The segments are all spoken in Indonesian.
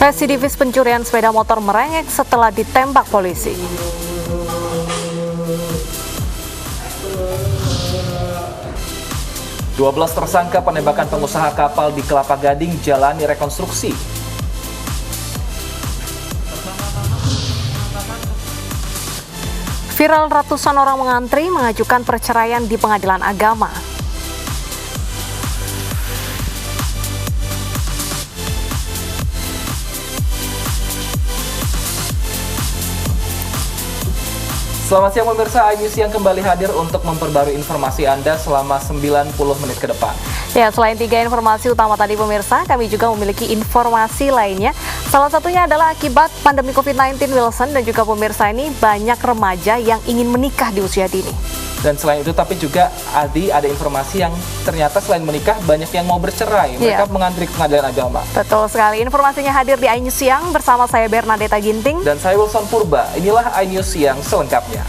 Residivis pencurian sepeda motor merengek setelah ditembak polisi. Dua belas tersangka penembakan pengusaha kapal di Kelapa Gading jalani rekonstruksi. Viral ratusan orang mengantri mengajukan perceraian di pengadilan agama. Selamat siang pemirsa, iNews yang kembali hadir untuk memperbarui informasi Anda selama 90 menit ke depan. Ya, selain 3 informasi utama tadi pemirsa, kami juga memiliki informasi lainnya. Salah satunya adalah akibat pandemi COVID-19 Wilson dan juga pemirsa ini banyak remaja yang ingin menikah di usia dini. Dan selain itu tapi juga ada informasi yang ternyata selain menikah banyak yang mau bercerai. Mereka mengantri ke pengadilan agama. Betul sekali. Informasinya hadir di iNews Siang bersama saya Bernadetta Ginting. Dan saya Wilson Purba. Inilah iNews Siang selengkapnya.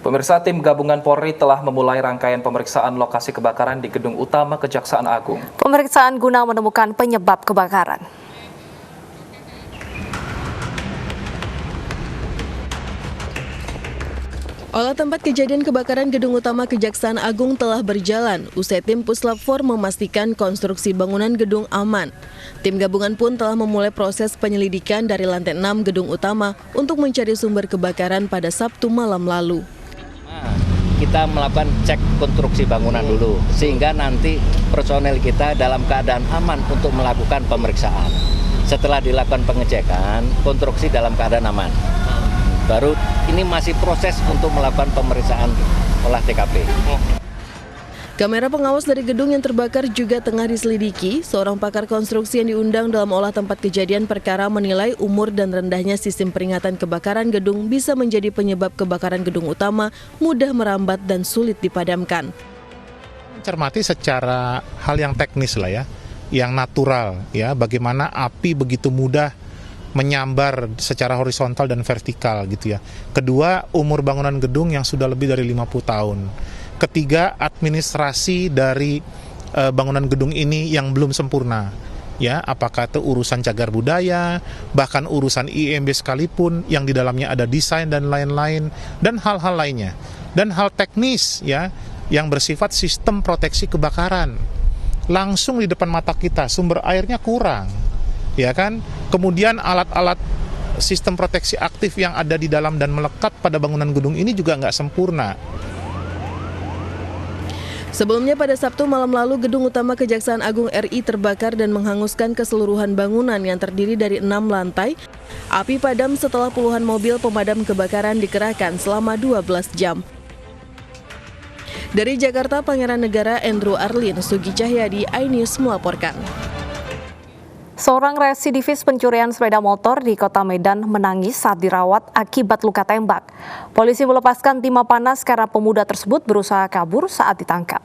Pemirsa, tim gabungan Polri telah memulai rangkaian pemeriksaan lokasi kebakaran di Gedung Utama Kejaksaan Agung. Pemeriksaan guna menemukan penyebab kebakaran. Olah tempat kejadian kebakaran Gedung Utama Kejaksaan Agung telah berjalan. Usai tim Puslap 4 memastikan konstruksi bangunan gedung aman. Tim gabungan pun telah memulai proses penyelidikan dari lantai 6 Gedung Utama untuk mencari sumber kebakaran pada Sabtu malam lalu. Kita melakukan cek konstruksi bangunan dulu, sehingga nanti personel kita dalam keadaan aman untuk melakukan pemeriksaan. Setelah dilakukan pengecekan, konstruksi dalam keadaan aman. Baru ini masih proses untuk melakukan pemeriksaan olah TKP. Kamera pengawas dari gedung yang terbakar juga tengah diselidiki. Seorang pakar konstruksi yang diundang dalam olah tempat kejadian perkara menilai umur dan rendahnya sistem peringatan kebakaran gedung bisa menjadi penyebab kebakaran gedung utama mudah merambat dan sulit dipadamkan. Cermati secara hal yang teknis lah ya, yang natural ya, bagaimana api begitu mudah menyambar secara horizontal dan vertikal gitu ya. Kedua, umur bangunan gedung yang sudah lebih dari 50 tahun. Ketiga, administrasi dari bangunan gedung ini yang belum sempurna. Ya, apakah itu urusan cagar budaya, bahkan urusan IMB sekalipun yang di dalamnya ada desain dan lain-lain dan hal-hal lainnya. Dan hal teknis ya yang bersifat sistem proteksi kebakaran. Langsung di depan mata kita sumber airnya kurang. Ya kan? Kemudian alat-alat sistem proteksi aktif yang ada di dalam dan melekat pada bangunan gedung ini juga nggak sempurna. Sebelumnya pada Sabtu malam lalu, Gedung Utama Kejaksaan Agung RI terbakar dan menghanguskan keseluruhan bangunan yang terdiri dari 6 lantai. Api padam setelah puluhan mobil pemadam kebakaran dikerahkan selama 12 jam. Dari Jakarta, Pangeran Negara Andrew Arlin Sugi Cahyadi, iNews melaporkan. Seorang residivis pencurian sepeda motor di Kota Medan menangis saat dirawat akibat luka tembak. Polisi melepaskan timah panas karena pemuda tersebut berusaha kabur saat ditangkap.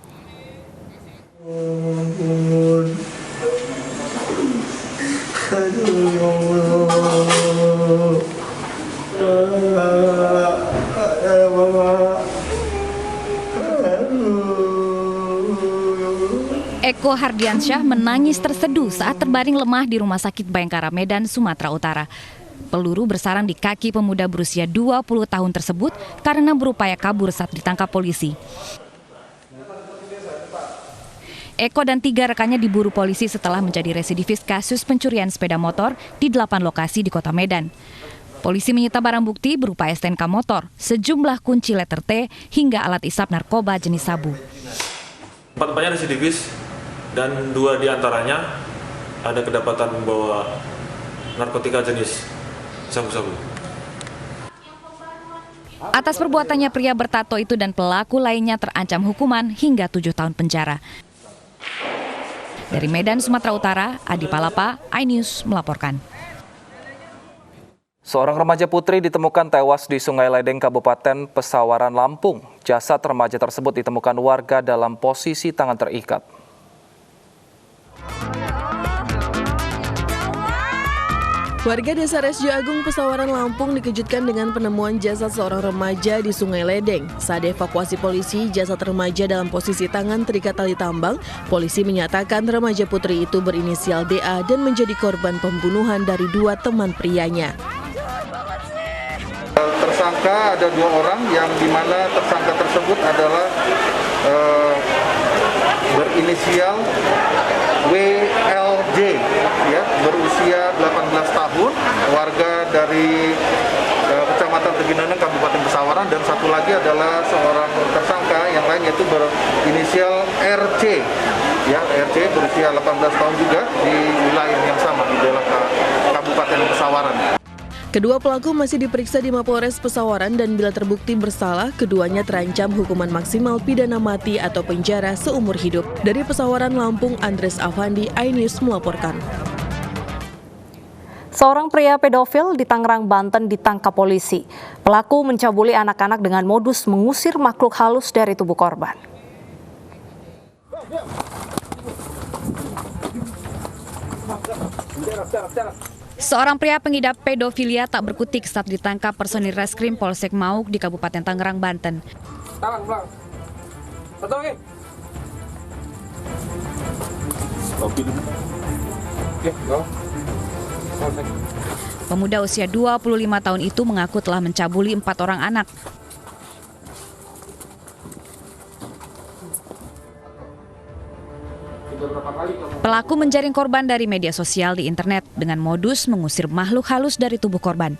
Eko Hardiansyah menangis terseduh saat terbaring lemah di Rumah Sakit Bayangkara Medan, Sumatera Utara. Peluru bersarang di kaki pemuda berusia 20 tahun tersebut karena berupaya kabur saat ditangkap polisi. Eko dan 3 rekannya diburu polisi setelah menjadi residivis kasus pencurian sepeda motor di 8 lokasi di Kota Medan. Polisi menyita barang bukti berupa STNK motor, sejumlah kunci letter T, hingga alat isap narkoba jenis sabu. 4-empatnya residivis dan 2 diantaranya ada kedapatan membawa narkotika jenis sabu-sabu. Atas perbuatannya, pria bertato itu dan pelaku lainnya terancam hukuman hingga 7 tahun penjara. Dari Medan, Sumatera Utara, Adi Palapa, iNews melaporkan. Seorang remaja putri ditemukan tewas di Sungai Ledeng, Kabupaten Pesawaran, Lampung. Jasad remaja tersebut ditemukan warga dalam posisi tangan terikat. Warga Desa Resjo Agung, Pesawaran, Lampung dikejutkan dengan penemuan jasad seorang remaja di Sungai Ledeng. Saat dievakuasi polisi, jasad remaja dalam posisi tangan terikat tali tambang. Polisi menyatakan remaja putri itu berinisial DA dan menjadi korban pembunuhan dari 2 teman prianya. Tersangka ada 2 orang yang dimana tersangka tersebut adalah berinisial WLJ, ya, berusia 18 tahun, warga dari Kecamatan Teginaneng, Kabupaten Pesawaran, dan satu lagi adalah seorang tersangka yang lain yaitu berinisial RC, ya, RC berusia 18 tahun juga di wilayah yang sama di daerah Kabupaten Pesawaran. Kedua pelaku masih diperiksa di Mapolres Pesawaran dan bila terbukti bersalah, keduanya terancam hukuman maksimal pidana mati atau penjara seumur hidup. Dari Pesawaran, Lampung, Andres Afandi, iNews melaporkan. Seorang pria pedofil di Tangerang, Banten ditangkap polisi. Pelaku mencabuli anak-anak dengan modus mengusir makhluk halus dari tubuh korban. Seorang pria pengidap pedofilia tak berkutik saat ditangkap personil Reskrim Polsek Mauk di Kabupaten Tangerang, Banten. Pemuda usia 25 tahun itu mengaku telah mencabuli 4 orang anak. Pelaku menjaring korban dari media sosial di internet dengan modus mengusir makhluk halus dari tubuh korban.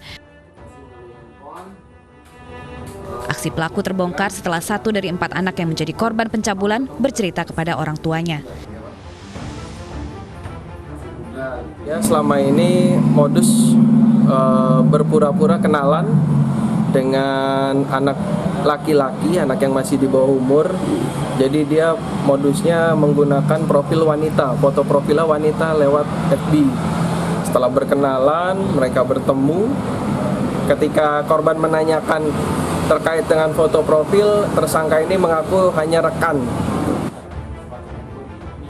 Aksi pelaku terbongkar setelah 1 dari 4 anak yang menjadi korban pencabulan bercerita kepada orang tuanya. Ya, selama ini modus berpura-pura kenalan dengan anak laki-laki, anak yang masih di bawah umur. Jadi dia modusnya menggunakan profil wanita, foto profilnya wanita lewat FB. Setelah berkenalan, mereka bertemu. Ketika korban menanyakan terkait dengan foto profil, tersangka ini mengaku hanya rekan.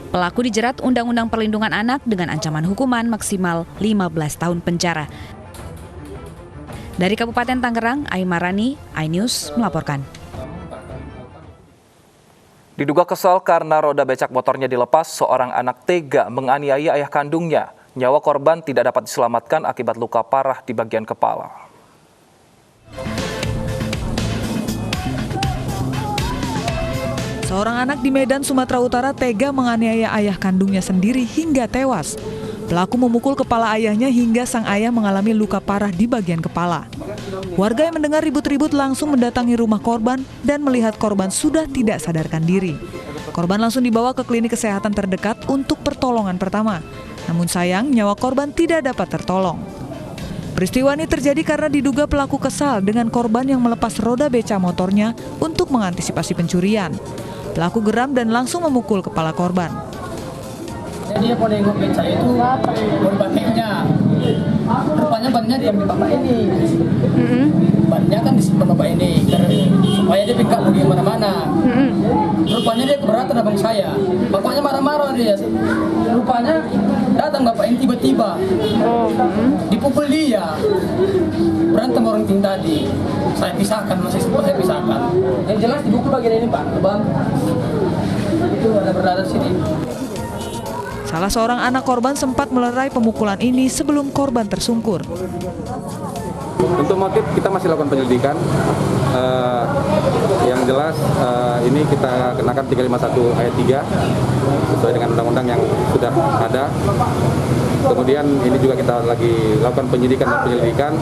Pelaku dijerat Undang-Undang Perlindungan Anak dengan ancaman hukuman maksimal 15 tahun penjara. Dari Kabupaten Tangerang, Aimarani, iNews melaporkan. Diduga kesal karena roda becak motornya dilepas, seorang anak tega menganiaya ayah kandungnya. Nyawa korban tidak dapat diselamatkan akibat luka parah di bagian kepala. Seorang anak di Medan, Sumatera Utara tega menganiaya ayah kandungnya sendiri hingga tewas. Pelaku memukul kepala ayahnya hingga sang ayah mengalami luka parah di bagian kepala. Warga yang mendengar ribut-ribut langsung mendatangi rumah korban dan melihat korban sudah tidak sadarkan diri. Korban langsung dibawa ke klinik kesehatan terdekat untuk pertolongan pertama. Namun sayang, nyawa korban tidak dapat tertolong. Peristiwa ini terjadi karena diduga pelaku kesal dengan korban yang melepas roda beca motornya untuk mengantisipasi pencurian. Pelaku geram dan langsung memukul kepala korban. Dia mau nengok beca itu bannya. Rupanya bannya diam di bapak ini. Bannya kan disimpan bapak ini supaya dia pikir mau di mana-mana. Rupanya dia keberatan abang saya. Bapaknya marah-marah dia. Rupanya datang bapak ini tiba-tiba. Dipukul dia. Berantem orang ting tadi. Saya pisahkan, masih sempat saya pisahkan. Yang jelas dipukul bagian ini Pak, bang. Itu ada berdarah sini. Salah seorang anak korban sempat melerai pemukulan ini sebelum korban tersungkur. Untuk motif kita masih lakukan penyelidikan. Yang jelas ini kita kenakan 351 ayat 3 sesuai dengan undang-undang yang sudah ada. Kemudian ini juga kita lagi lakukan penyidikan dan penyelidikan.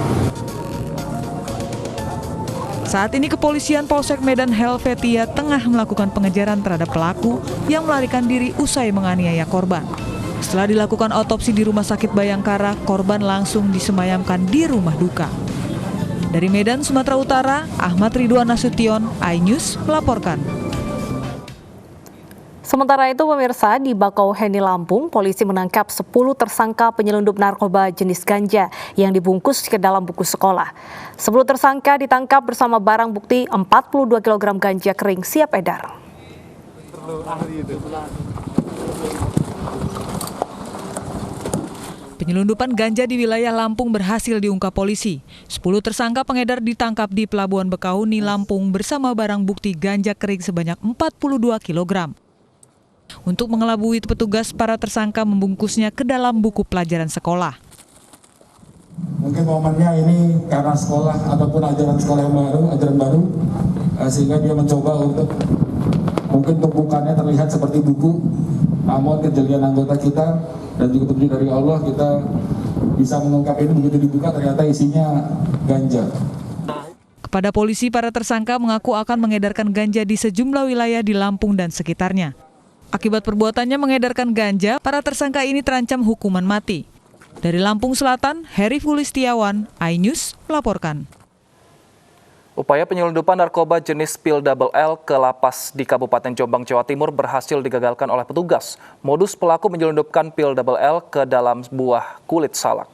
Saat ini kepolisian Polsek Medan Helvetia tengah melakukan pengejaran terhadap pelaku yang melarikan diri usai menganiaya korban. Setelah dilakukan otopsi di Rumah Sakit Bayangkara, korban langsung disemayamkan di rumah duka. Dari Medan, Sumatera Utara, Ahmad Ridwan Nasution, iNews melaporkan. Sementara itu pemirsa, di Bakauheni, Lampung, polisi menangkap 10 tersangka penyelundup narkoba jenis ganja yang dibungkus ke dalam buku sekolah. 10 tersangka ditangkap bersama barang bukti 42 kg ganja kering siap edar. Penyelundupan ganja di wilayah Lampung berhasil diungkap polisi. 10 tersangka pengedar ditangkap di Pelabuhan Bekahuni, Lampung bersama barang bukti ganja kering sebanyak 42 kg. Untuk mengelabui petugas, para tersangka membungkusnya ke dalam buku pelajaran sekolah. Mungkin momennya ini karena sekolah ataupun ajaran sekolah yang baru, ajaran baru, sehingga dia mencoba untuk mungkin tumpukannya terlihat seperti buku, namun kejelian anggota kita dan juga petunjuk dari Allah, kita bisa mengungkap ini. Begitu dibuka ternyata isinya ganja. Kepada polisi, para tersangka mengaku akan mengedarkan ganja di sejumlah wilayah di Lampung dan sekitarnya. Akibat perbuatannya mengedarkan ganja, para tersangka ini terancam hukuman mati. Dari Lampung Selatan, Heri Fulistiawan, iNews melaporkan. Upaya penyelundupan narkoba jenis pil double L ke lapas di Kabupaten Jombang, Jawa Timur berhasil digagalkan oleh petugas. Modus pelaku menyelundupkan pil double L ke dalam buah kulit salak.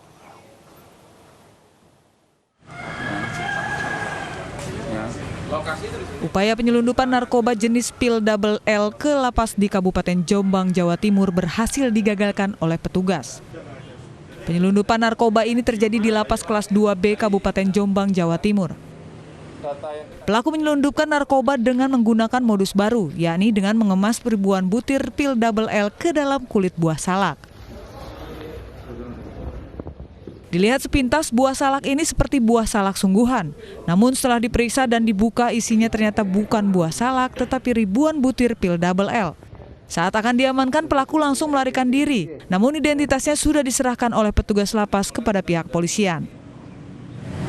Upaya penyelundupan narkoba jenis pil double L ke lapas di Kabupaten Jombang, Jawa Timur berhasil digagalkan oleh petugas. Penyelundupan narkoba ini terjadi di lapas kelas 2B Kabupaten Jombang, Jawa Timur. Pelaku menyelundupkan narkoba dengan menggunakan modus baru, yakni dengan mengemas ribuan butir pil double L ke dalam kulit buah salak. Dilihat sepintas, buah salak ini seperti buah salak sungguhan. Namun setelah diperiksa dan dibuka, isinya ternyata bukan buah salak, tetapi ribuan butir pil double L. Saat akan diamankan, pelaku langsung melarikan diri. Namun identitasnya sudah diserahkan oleh petugas lapas kepada pihak polisian.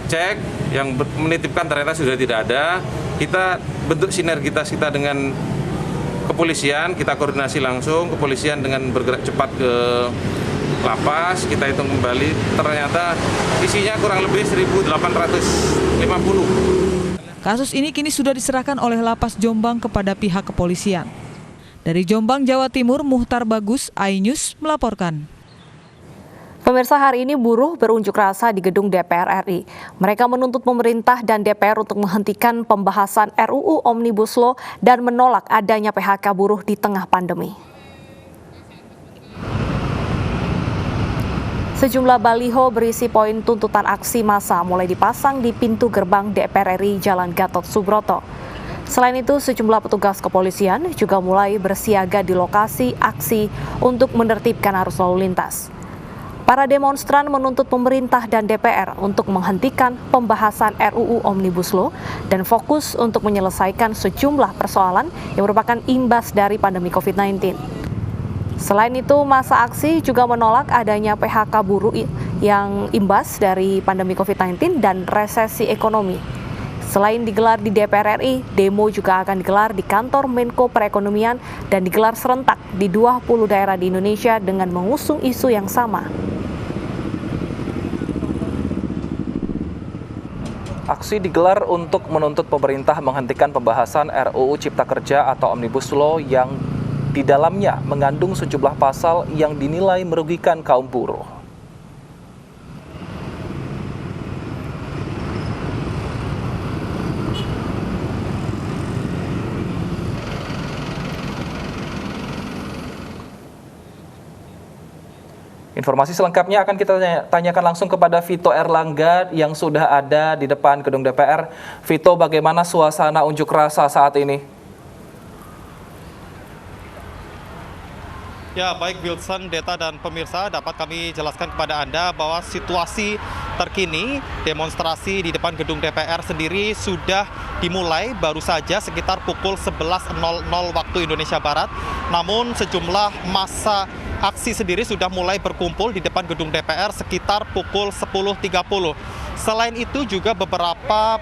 Cek yang menitipkan ternyata sudah tidak ada. Kita bentuk sinergitas kita dengan kepolisian, kita koordinasi langsung, kepolisian dengan bergerak cepat ke lapas, kita hitung kembali, ternyata isinya kurang lebih 1.850. Kasus ini kini sudah diserahkan oleh Lapas Jombang kepada pihak kepolisian. Dari Jombang, Jawa Timur, Muhtar Bagus, iNews melaporkan. Pemirsa, hari ini buruh berunjuk rasa di gedung DPR RI. Mereka menuntut pemerintah dan DPR untuk menghentikan pembahasan RUU Omnibus Law dan menolak adanya PHK buruh di tengah pandemi. Sejumlah baliho berisi poin tuntutan aksi massa mulai dipasang di pintu gerbang DPR RI Jalan Gatot Subroto. Selain itu, sejumlah petugas kepolisian juga mulai bersiaga di lokasi aksi untuk menertibkan arus lalu lintas. Para demonstran menuntut pemerintah dan DPR untuk menghentikan pembahasan RUU Omnibus Law dan fokus untuk menyelesaikan sejumlah persoalan yang merupakan imbas dari pandemi COVID-19. Selain itu, massa aksi juga menolak adanya PHK buruh yang imbas dari pandemi COVID-19 dan resesi ekonomi. Selain digelar di DPR RI, demo juga akan digelar di kantor Menko Perekonomian dan digelar serentak di 20 daerah di Indonesia dengan mengusung isu yang sama. Aksi digelar untuk menuntut pemerintah menghentikan pembahasan RUU Cipta Kerja atau Omnibus Law yang di dalamnya mengandung sejumlah pasal yang dinilai merugikan kaum buruh. Informasi selengkapnya akan kita tanyakan langsung kepada Vito Erlangga yang sudah ada di depan gedung DPR. Vito, bagaimana suasana unjuk rasa saat ini? Ya, baik Wilson, Deta, dan pemirsa, dapat kami jelaskan kepada Anda bahwa situasi terkini demonstrasi di depan gedung DPR sendiri sudah dimulai baru saja sekitar pukul 11.00 waktu Indonesia Barat. Namun sejumlah massa aksi sendiri sudah mulai berkumpul di depan gedung DPR sekitar pukul 10.30. Selain itu juga beberapa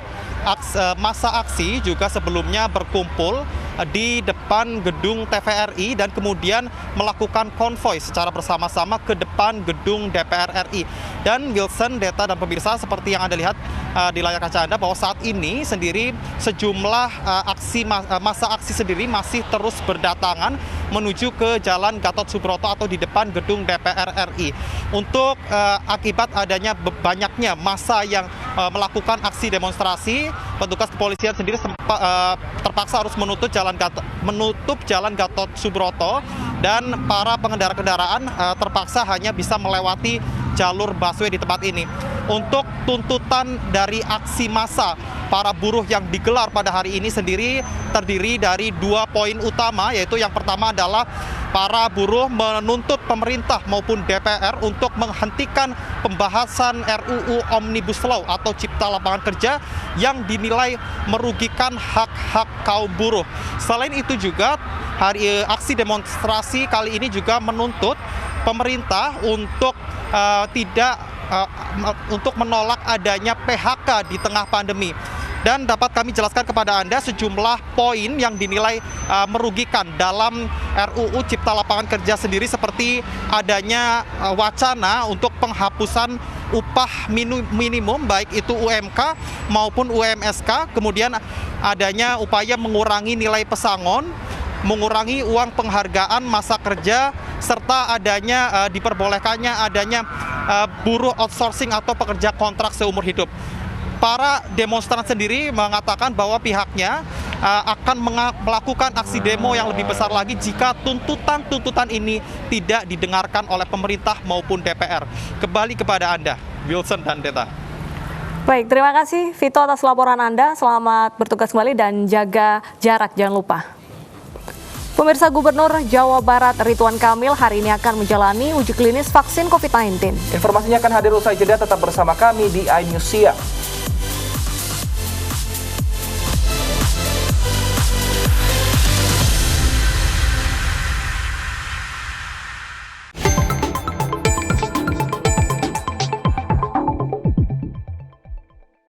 massa aksi juga sebelumnya berkumpul di depan gedung TVRI dan kemudian melakukan konvoi secara bersama-sama ke depan gedung DPR RI. Dan Wilson, Deta, dan pemirsa, seperti yang Anda lihat di layar kaca Anda bahwa saat ini sendiri sejumlah massa aksi sendiri masih terus berdatangan menuju ke Jalan Gatot Subroto atau di depan gedung DPR RI. Untuk akibat adanya banyaknya massa yang melakukan aksi demonstrasi, petugas kepolisian sendiri terpaksa harus menutup Jalan Gatot Subroto dan para pengendara kendaraan terpaksa hanya bisa melewati jalur busway di tempat ini. Untuk tuntutan dari aksi massa para buruh yang digelar pada hari ini sendiri terdiri dari 2 poin utama, yaitu yang pertama adalah para buruh menuntut pemerintah maupun DPR untuk menghentikan pembahasan RUU Omnibus Law atau Cipta Lapangan Kerja yang dinilai merugikan hak-hak kaum buruh. Selain itu juga aksi demonstrasi kali ini juga menuntut pemerintah untuk untuk menolak adanya PHK di tengah pandemi. Dan dapat kami jelaskan kepada Anda sejumlah poin yang dinilai merugikan dalam RUU Cipta Lapangan Kerja sendiri, seperti adanya wacana untuk penghapusan upah minimum baik itu UMK maupun UMSK, kemudian adanya upaya mengurangi nilai pesangon, mengurangi uang penghargaan masa kerja, serta adanya diperbolehkannya adanya buruh outsourcing atau pekerja kontrak seumur hidup. Para demonstran sendiri mengatakan bahwa pihaknya akan melakukan aksi demo yang lebih besar lagi jika tuntutan-tuntutan ini tidak didengarkan oleh pemerintah maupun DPR. Kembali kepada Anda, Wilson dan Deta. Baik, terima kasih Vito atas laporan Anda. Selamat bertugas kembali dan jaga jarak, jangan lupa. Pemirsa, Gubernur Jawa Barat Ridwan Kamil hari ini akan menjalani uji klinis vaksin COVID-19. Informasinya akan hadir usai jeda, tetap bersama kami di iNews Siang.